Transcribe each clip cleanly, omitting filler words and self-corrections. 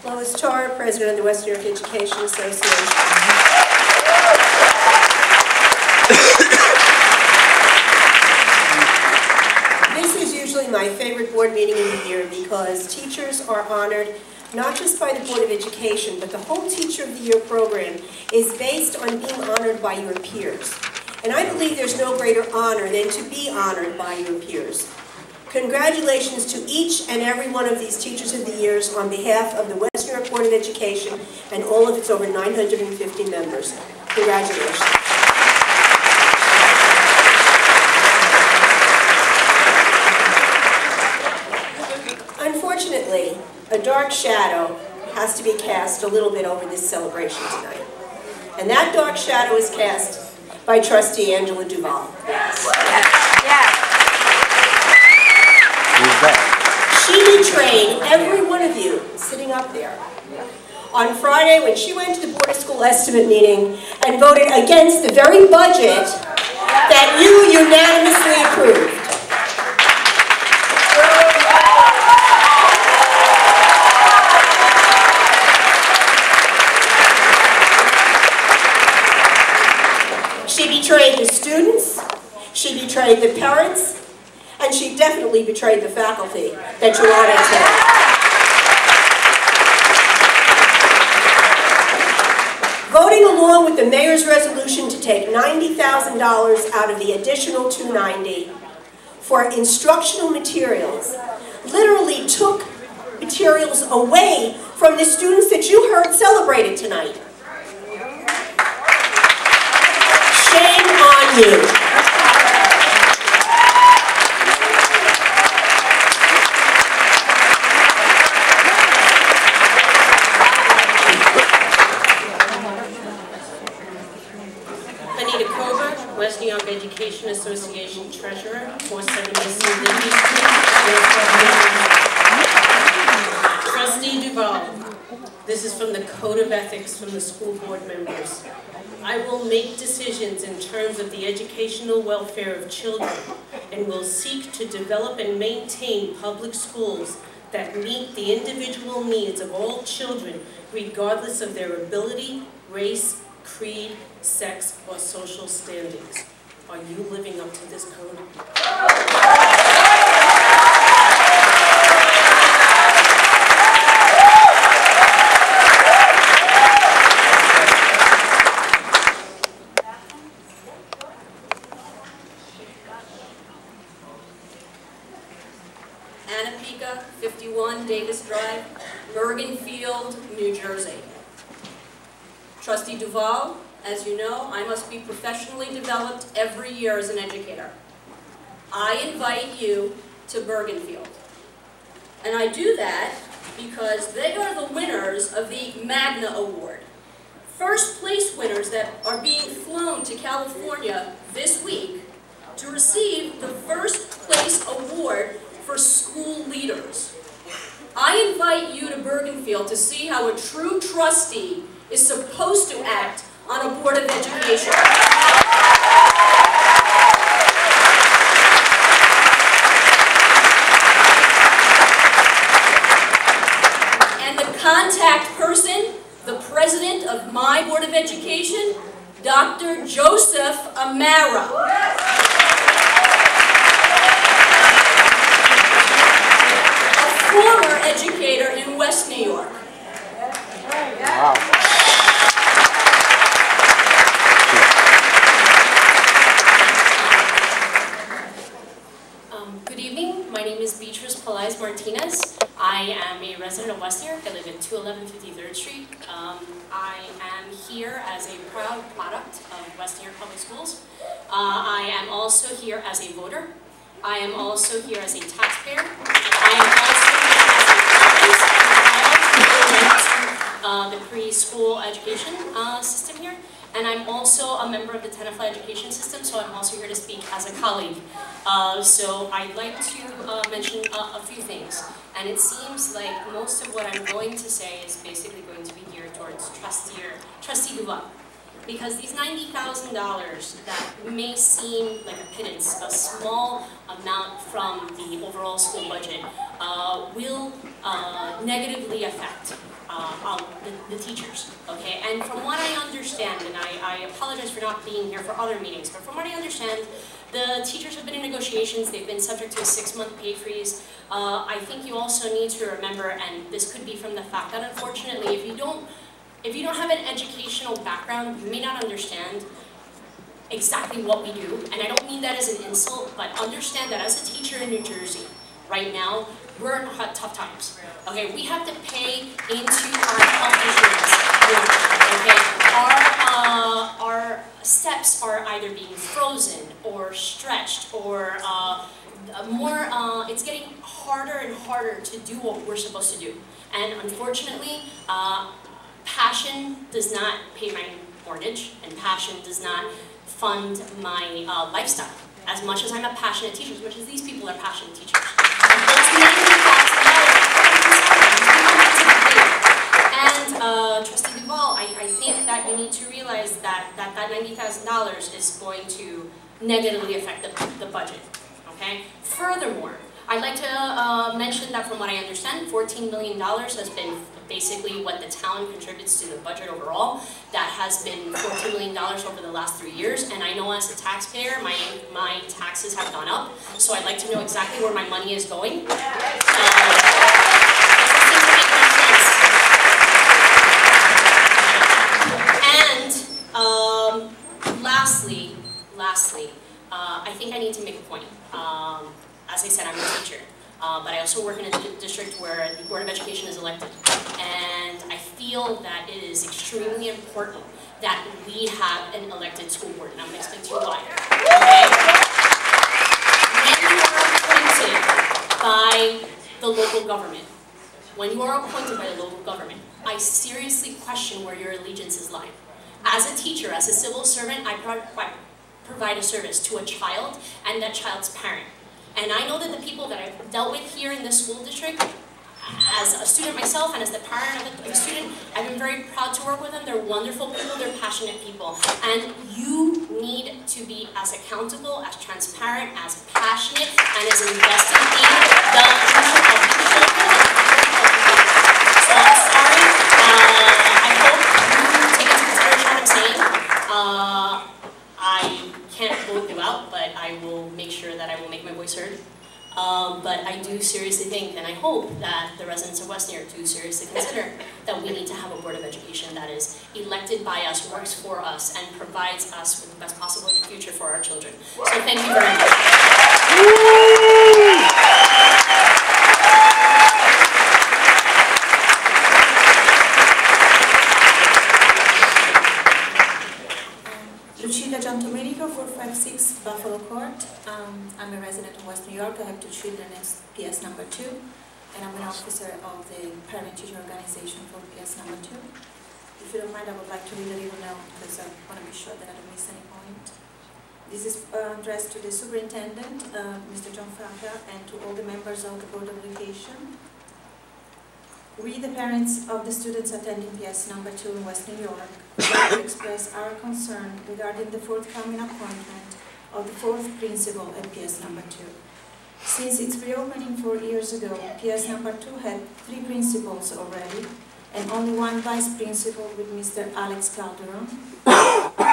Lois Tarr, President of the West New York Education Association. This is usually my favorite board meeting of the year because teachers are honored not just by the Board of Education, but the whole Teacher of the Year program is based on being honored by your peers. And I believe there's no greater honor than to be honored by your peers. Congratulations to each and every one of these Teachers of the Years on behalf of the West New York Board of Education and all of its over 950 members. Congratulations. Unfortunately, a dark shadow has to be cast a little bit over this celebration tonight. And that dark shadow is cast by Trustee Angela Duval. Yes. Yes. Who's that? She betrayed every one of you sitting up there on Friday when she went to the Board of School Estimate meeting and voted against the very budget that you unanimously approved. She betrayed the students, she betrayed the parents, and she definitely betrayed the faculty that you honored today. Voting along with the mayor's resolution to take $90,000 out of the additional $290 for instructional materials literally took materials away from the students that you heard celebrated tonight. Shame on you. West New York Education Association Treasurer, 476 Trustee Duval, this is from the Code of Ethics from the school board members. I will make decisions in terms of the educational welfare of children and will seek to develop and maintain public schools that meet the individual needs of all children regardless of their ability, race, creed, sex, or social standings. Are you living up to this code? Anna Pica, 51 Davis Drive, Bergenfield, New Jersey. Trustee Duval, as you know, I must be professionally developed every year as an educator. I invite you to Bergenfield. And I do that because they are the winners of the Magna Award. First place winners that are being flown to California this week to receive the first place award for school leaders. I invite you to Bergenfield to see how a true trustee is supposed to act on a Board of Education. And the contact person, the president of my Board of Education, Dr. Joseph Amara. A former educator in West New York. Wow. Martinez. I am a resident of West New York. I live at 211 53rd Street. I am here as a proud product of West New York Public Schools. I am also here as a voter. I am also here as a taxpayer. I am also here as a parent the preschool education system here. And I'm also a member of the 10th WNY education system, so I'm also here to speak as a colleague. So I'd like to mention a few things. And it seems like most of what I'm going to say is basically going to be geared towards Trustee Duval. Because these $90,000 that may seem like a pittance, a small amount from the overall school budget, will negatively affect the teachers, okay? And from what I understand, and I apologize for not being here for other meetings, but from what I understand, the teachers have been in negotiations, they've been subject to a 6-month pay freeze. I think you also need to remember, and this could be from the fact that unfortunately, if you don't have an educational background, you may not understand exactly what we do. And I don't mean that as an insult, but understand that as a teacher in New Jersey, right now, we're in tough times. Okay, we have to pay into our health insurance. Okay, our steps are either being frozen or stretched or it's getting harder and harder to do what we're supposed to do. And unfortunately, passion does not pay my mortgage, and passion does not fund my lifestyle. As much as I'm a passionate teacher, as much as these people are passionate teachers. And Trustee Duvall, I think that you need to realize that $90,000 is going to negatively affect the budget. Okay. Furthermore, I'd like to mention that from what I understand, $14 million has been basically what the town contributes to the budget overall. That has been $14 million over the last 3 years, and I know as a taxpayer, my taxes have gone up, so I'd like to know exactly where my money is going. And lastly, I think I need to make a point. As I said, I'm a teacher, but I also work in a district where the Board of Education is elected. And I feel that it is extremely important that we have an elected school board, and I'm going to explain to you why. Okay? When you are appointed by the local government, I seriously question where your allegiances lie. As a teacher, as a civil servant, I provide a service to a child and that child's parent. And I know that the people that I've dealt with here in this school district, as a student myself and as the parent of a student, I've been very proud to work with them. They're wonderful people, they're passionate people. And you need to be as accountable, as transparent, as passionate, and as invested in the future of your children. So I'm sorry, I hope you take into consideration what I'm saying. I can't vote you out, but I will make sure that I will make my voice heard. But I do seriously think, and I hope that the residents of West New York do seriously consider that we need to have a Board of Education that is elected by us, works for us, and provides us with the best possible future for our children. So thank you very much. Domenico, 456 Buffalo Court. I'm a resident of West New York. I have 2 children in PS number 2, and I'm an officer of the parent-teacher organization for PS number 2. If you don't mind, I would like to read a little note because I want to be sure that I don't miss any point. This is addressed to the superintendent, Mr. John Faja, and to all the members of the Board of Education. We, the parents of the students attending PS number 2 in West New York, would like to express our concern regarding the forthcoming appointment of the 4th principal at PS number 2. Since its reopening 4 years ago, PS number 2 had 3 principals already, and only 1 vice principal with Mr. Alex Calderon.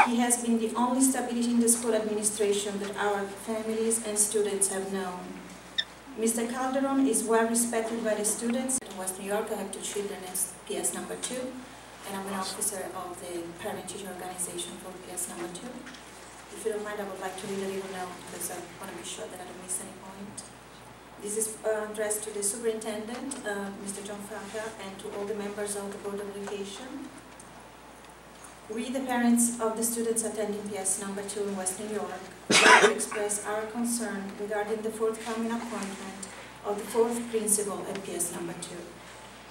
He has been the only stability in the school administration that our families and students have known. Mr. Calderon is well respected by the students. In West New York, I have 2 children in PS number 2, and I'm an officer of the parent-teacher organization for PS number 2. If you don't mind, I would like to read a little note because I want to be sure that I don't miss any point. This is addressed to the superintendent, Mr. John Faja, and to all the members of the Board of Education. We, the parents of the students attending PS number 2 in West New York, would like to express our concern regarding the forthcoming appointment of the 4th principal at PS number 2.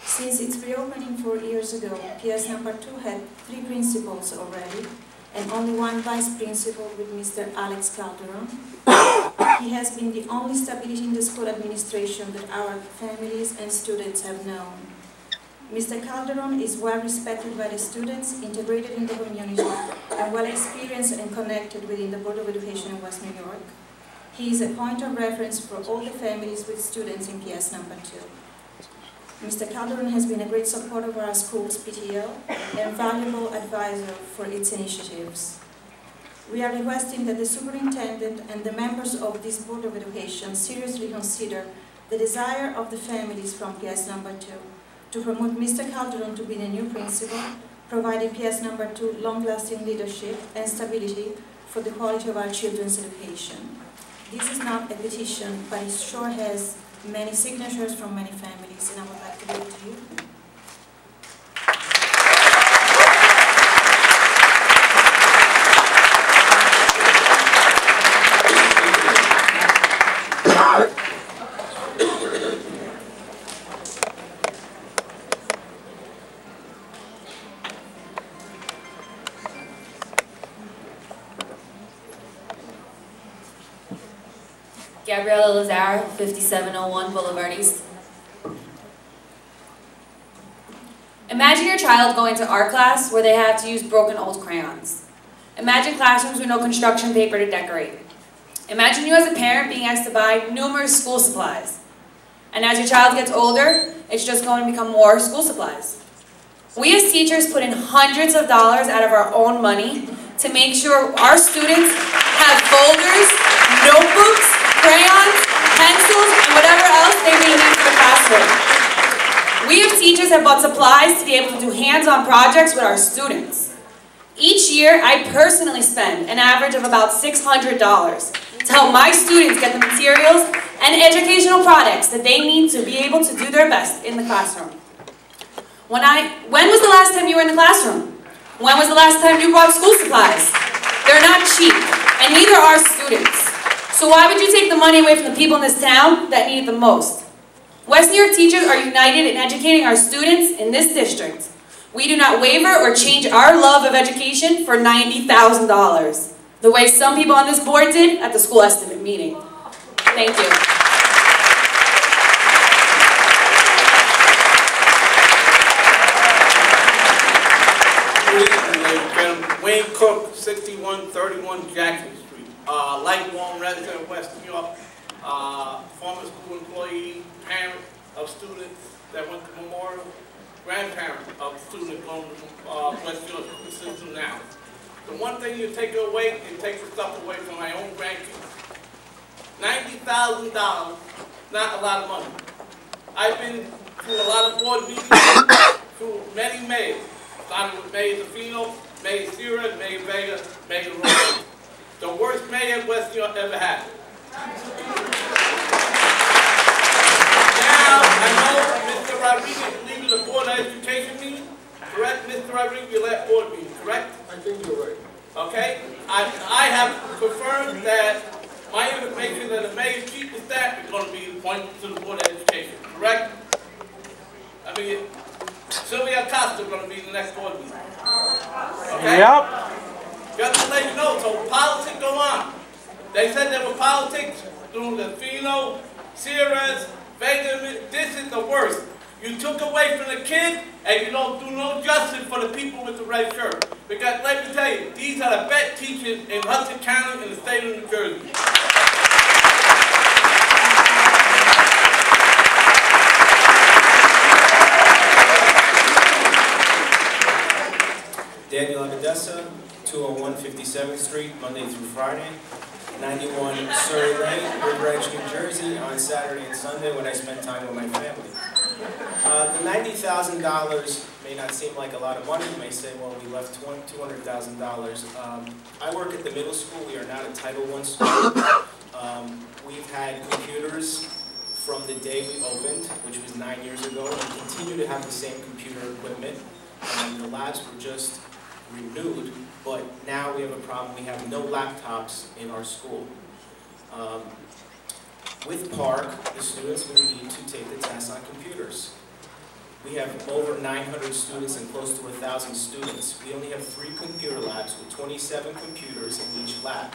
Since its reopening 4 years ago, PS number 2 had 3 principals already, and only 1 vice principal with Mr. Alex Calderon. He has been the only stability in the school administration that our families and students have known. Mr. Calderon is well respected by the students, integrated in the community, and well experienced and connected within the Board of Education in West New York. He is a point of reference for all the families with students in PS number 2. Mr. Calderon has been a great supporter of our school's PTO and valuable advisor for its initiatives. We are requesting that the superintendent and the members of this Board of Education seriously consider the desire of the families from PS number 2 to promote Mr. Calderon to be the new principal, providing PS number 2 long-lasting leadership and stability for the quality of our children's education. This is not a petition, but it sure has many signatures from many families, and I would like to give it to you. Gabriella Lazar, 5701 Boulevard East. Imagine your child going to art class where they have to use broken old crayons. Imagine classrooms with no construction paper to decorate. Imagine you as a parent being asked to buy numerous school supplies. And as your child gets older, it's just going to become more school supplies. We as teachers put in hundreds of dollars out of our own money to make sure our students have folders, notebooks, crayons, pencils, and whatever else they may need for the classroom. We as teachers have bought supplies to be able to do hands-on projects with our students. Each year, I personally spend an average of about $600 to help my students get the materials and educational products that they need to be able to do their best in the classroom. When was the last time you were in the classroom? When was the last time you bought school supplies? They're not cheap, and neither are students. So why would you take the money away from the people in this town that need it the most? West New York teachers are united in educating our students in this district. We do not waver or change our love of education for $90,000, the way some people on this board did at the school estimate meeting. Thank you. Wayne Cook, 6131 Jackson Street. Lifelong resident of West New York, former school employee, parent of students that went to Memorial, grandparent of students going to West New York school system now. The one thing you take away, you take the stuff away from my own grandkids. $90,000, not a lot of money. I've been through a lot of board meetings, through many mayors. Started with Mayor Zafino, Mayor Sierra, Mayor Vega, Mayor Rose. The worst mayor West New York ever had. Now, I know Mr. Rodriguez is leaving the Board of Education meeting, correct? Mr. Rodriguez, you left board meeting, correct? I think you're right. Okay? I have confirmed that my information that the mayor's chief of staff is going to be appointed to the Board of Education, correct? I mean, Sylvia Costa is going to be in the next board meeting. Okay? Yep. Just to let you know, so politics go on. They said there were politics through the Fino, Sierras, Vega. This is the worst. You took away from the kids, and you don't do no justice for the people with the red shirt. Because let me tell you, these are the best teachers in Hudson County and the state of New Jersey. Daniel Agadessa, 201 57th Street, Monday through Friday. 91 Surrey Lane, Woodbridge, New Jersey, on Saturday and Sunday when I spend time with my family. The $90,000 may not seem like a lot of money. You may say, well, we left $200,000. I work at the middle school. We are not a Title I school. We've had computers from the day we opened, which was 9 years ago. We continue to have the same computer equipment. The labs were just renewed, but now we have a problem. We have no laptops in our school. With Park, the students will need to take the test on computers. We have over 900 students and close to 1,000 students. We only have 3 computer labs with 27 computers in each lab.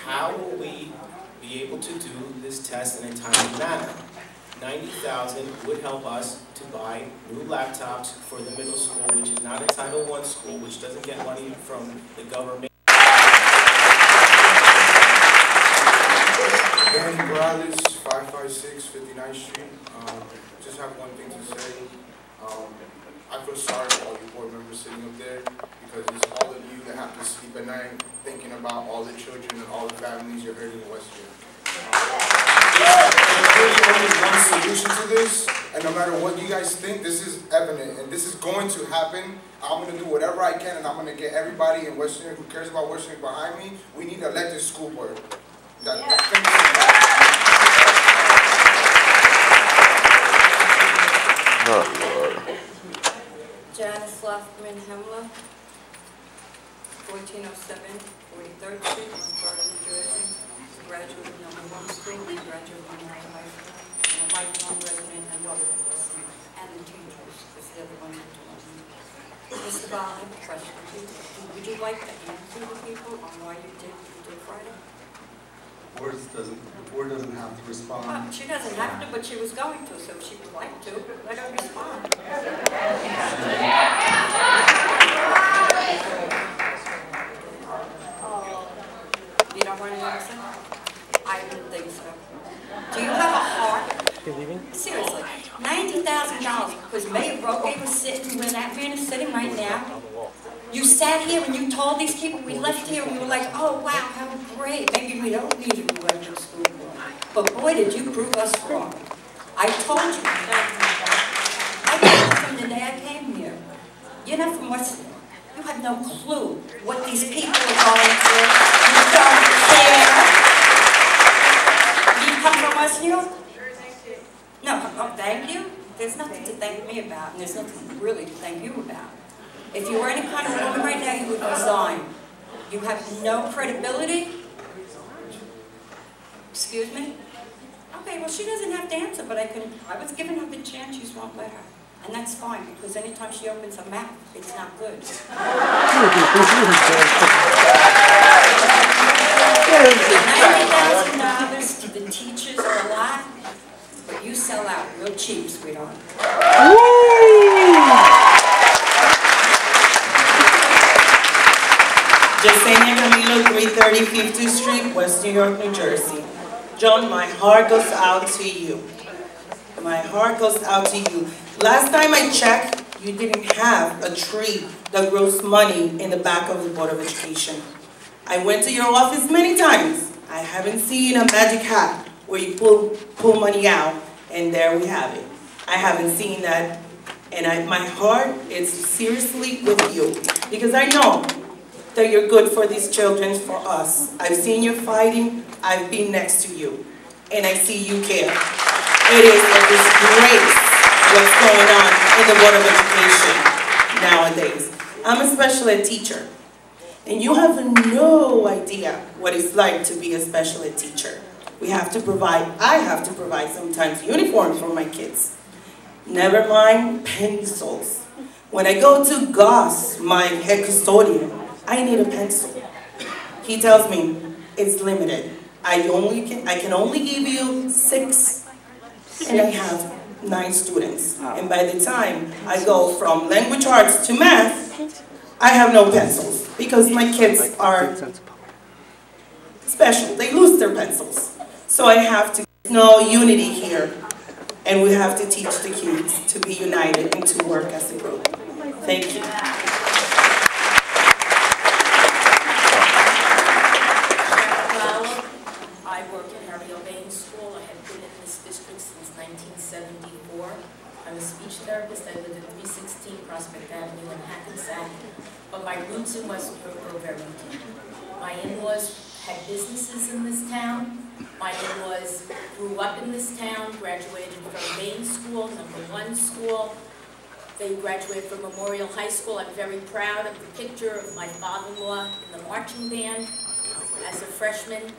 How will we be able to do this test in a timely manner? $90,000 would help us to buy new laptops for the middle school, which is not a Title I school, which doesn't get money from the government. Danny Brothers, 555 156 59th Street. Just have one thing to say. I feel sorry for all you board members sitting up there because it's all of you that have to sleep at night thinking about all the children and all the families you're hurting in Westfield. There's really only one solution to this, and no matter what you guys think, this is evident and this is going to happen. I'm going to do whatever I can, and I'm going to get everybody in West New York who cares about West New York behind me. We need an elected school board. Thank you so much. Janice Loftman Hemla, 1407 43rd Street, North Florida, New Jersey. Graduate of #1 school, graduate of Memorial High School, and a lifelong resident and mother of Boston, and the teachers, because they're the ones who taught me. Mr. Ball, I have a question for you. Would you like to answer the people on why you did Friday? The board doesn't have to respond. Well, she doesn't have to, but she was going to, so if she would like to, let her respond. You don't want to answer? I didn't think so. Do you have a heart? You're leaving? Seriously, $90,000, because Mayor Broke was sitting where that man is sitting right now. You sat here and you told these people, we left here and we were like, oh wow, how great. Maybe we don't need a new electric school board. But boy, did you prove us wrong. I told you. I told you from the day I came here. You're not from West New York. You have no clue what these people are going through. You don't care. You come from West New York? No, oh, thank you. There's nothing to thank me about, and there's nothing really to thank you about. If you were any kind of woman right now, you would resign. You have no credibility. Excuse me? Okay, well, she doesn't have to answer, but I was giving her the chance, she's won't let her. And that's fine, because anytime she opens her mouth, it's not good. $90,000 to the teachers are a lot, but you sell out real cheap, sweetheart. Yesenia Camilo, 330 50th Street, West New York, New Jersey. John, my heart goes out to you. My heart goes out to you. Last time I checked, you didn't have a tree that grows money in the back of the Board of Education. I went to your office many times. I haven't seen a magic hat where you pull money out, and there we have it. I haven't seen that, and my heart is seriously with you, because I know that you're good for these children, for us. I've seen you fighting, I've been next to you, and I see you care. It is a disgrace what's going on in the Board of Education nowadays. I'm a special ed teacher, and you have no idea what it's like to be a special ed teacher. I have to provide sometimes uniforms for my kids. Never mind pencils. When I go to Goss, my head custodian, I need a pencil. He tells me it's limited. I can only give you 6, and I have 9 students. And by the time I go from language arts to math, I have no pencils because my kids are special. They lose their pencils. So I have to know unity here, and we have to teach the kids to be united and to work as a group. Thank you. I work in Ariel Bain School. I have been in this district since 1974. I'm a speech therapist. I live at 316 Prospect Avenue in Hackensack. But my roots in West New York are very deep. My in-laws had businesses in this town. My in-laws grew up in this town, graduated from Bain School, #1 school. They graduated from Memorial High School. I'm very proud of the picture of my father-in-law in the marching band as a freshman.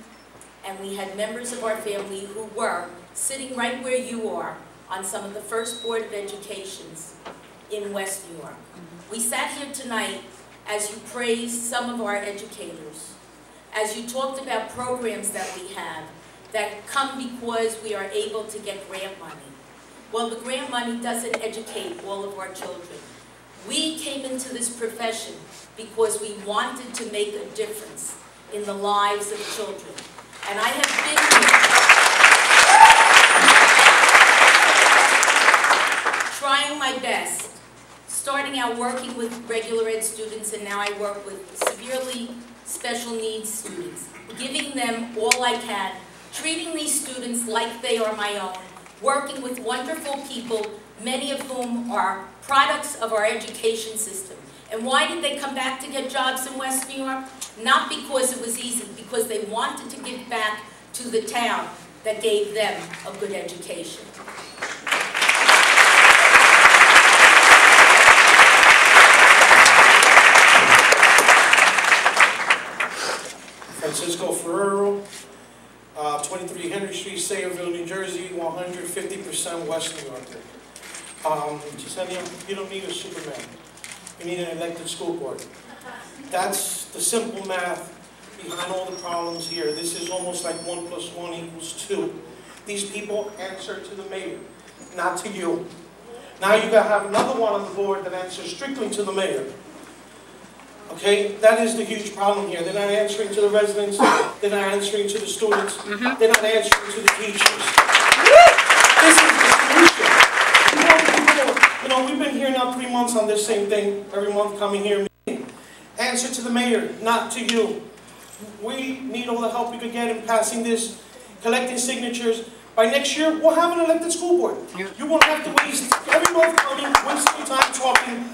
And we had members of our family who were sitting right where you are on some of the first Board of Educations in West New York. We sat here tonight as you praised some of our educators, as you talked about programs that we have that come because we are able to get grant money. Well, the grant money doesn't educate all of our children. We came into this profession because we wanted to make a difference in the lives of children. And I have been here. trying my best, starting out working with regular ed students, and now I work with severely special needs students, giving them all I can, treating these students like they are my own, working with wonderful people, many of whom are products of our education system. And why did they come back to get jobs in West New York? Not because it was easy, because they wanted to give back to the town that gave them a good education. Francisco Ferrero, 23 Henry Street, Sayreville, New Jersey, 150% West New York. Gisenia, you don't need a Superman. You need an elected school board. That's the simple math behind all the problems here. This is almost like 1 + 1 = 2. These people answer to the mayor, not to you. Now you're going to have another one on the board that answers strictly to the mayor. Okay, that is the huge problem here. They're not answering to the residents, they're not answering to the students, they're not answering to the teachers. This is the solution. You know, we've been here now 3 months on this same thing, every month coming here. Answer to the mayor, not to you. We need all the help we could get in passing this, collecting signatures. By next year, we'll have an elected school board. You won't have to waste every month coming, wasting your time talking,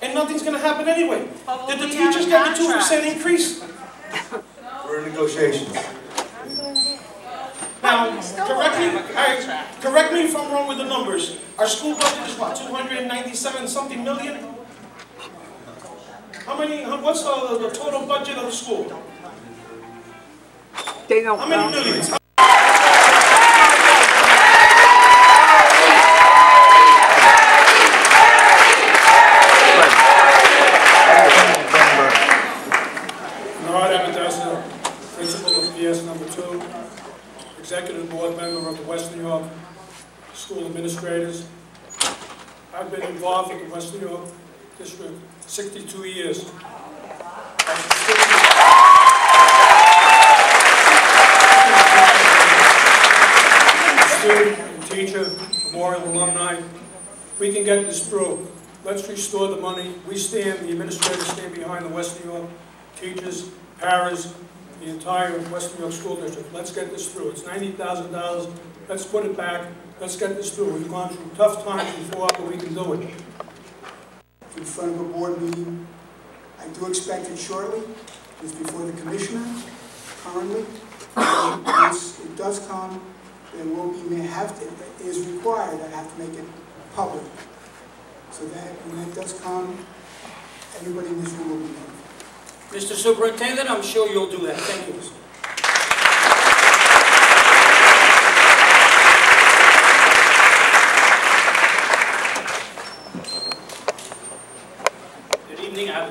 and nothing's going to happen anyway. Did the teachers get the 2% increase? We're in negotiations. Now, correct me if I'm wrong with the numbers. Our school budget is what, 297 something million? What's the total budget of the school? They don't How many millions? Principal of PS number 2, executive board member of the West New York School Administrators. I've been involved with the West New York District 62 years. Student and teacher, memorial alumni, we can get this through. Let's restore the money. We stand, the administrators stand behind the West New York teachers, paras, the entire West New York School District. Let's get this through. It's $90,000. Let's put it back. Let's get this through. We've gone through tough times before, but we can do it. in front of a board meeting. I do expect it shortly. It's before the commissioner currently. Once it does come, there will be, it is required, I have to make it public. So that when that does come, everybody in this room will be notified. Mr. Superintendent, I'm sure you'll do that. Thank you. Good evening. I have